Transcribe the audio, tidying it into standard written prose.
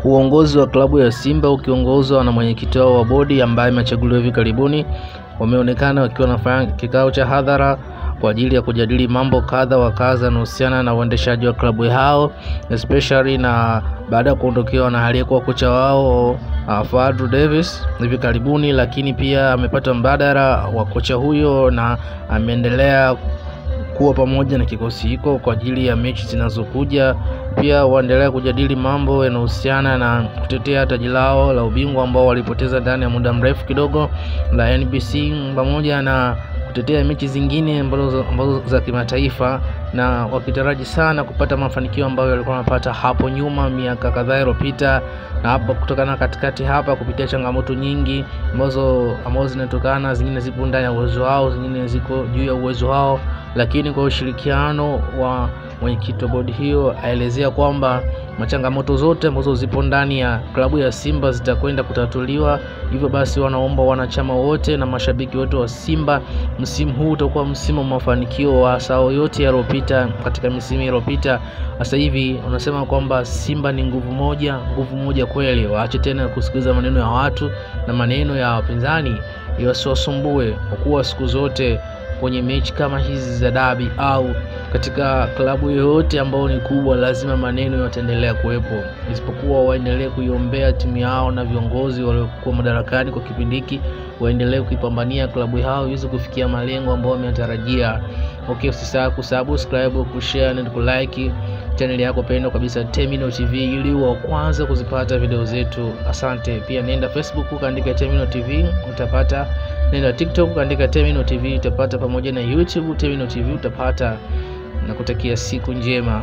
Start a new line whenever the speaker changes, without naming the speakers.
Uongozi wa klabu ya Simba ukiongozwa na mwenyekiti wao wa bodi ambaye amechaguliwa hivi karibuni wameonekana wakiwa wanafanya kikao cha hadhara kwa ajili ya kujadili mambo kadha wa kadha yanayohusiana na uendeshaji wa klabu hao, especially na baada ya kuondokewa na aliyekuwa kocha wao Fadlu Davis hivi karibuni, lakini pia amepata mbadala wa kocha huyo na ameendelea kuwa pamoja na kikosi hiko kwa ajili ya mechi zinazokuja. Pia waendelea kujadili mambo yanayohusiana na kutetea taji lao la ubingwa ambao walipoteza ndani ya muda mrefu kidogo la NBC, pamoja na kutetea mechi zingine ambazo za kimataifa, na wakitaraji sana kupata mafanikio ambayo walikuwa wanapata hapo nyuma miaka kadhaa iliyopita, na hapa kutokana katikati hapa kupitia changamoto nyingi ambazo zinatokana, zingine zipo ndani ya uwezo wao, zingine ziko juu ya uwezo wao, lakini kwa ushirikiano wa mwenyekiti wa bodi hiyo aelezea kwamba machangamoto zote ambazo zipo ndani ya klabu ya Simba zitakwenda kutatuliwa. Hivyo basi wanaomba wanachama wote na mashabiki wote wa Simba, msimu huu utakuwa msimu wa mafanikio wa sao yote yaliyopita katika misimu iliyopita. Sasa hivi unasema kwamba Simba ni nguvu moja kweli. Waache tena kusikiliza maneno ya watu na maneno ya wapinzani yasiwasumbue, kwa kuwa siku zote kwenye mechi kama hizi za dabi au katika klabu yoyote ambayo ni kubwa, lazima maneno yataendelea kuwepo, isipokuwa waendelee kuiombea timu yao na viongozi waliokuwa madarakani kwa kipindi hiki waendelee kuipambania klabu yao iweze kufikia malengo ambayo wametarajia. Okay, usisahau kusubscribe, kushare na kulike channel yako pendwa kabisa Terminal TV ili uwe kwanza kuzipata video zetu. Asante. Pia nenda Facebook kaandika Terminal TV utapata, nenda TikTok kaandika Terminal TV utapata, pamoja na YouTube Terminal TV utapata, na kutakia siku njema.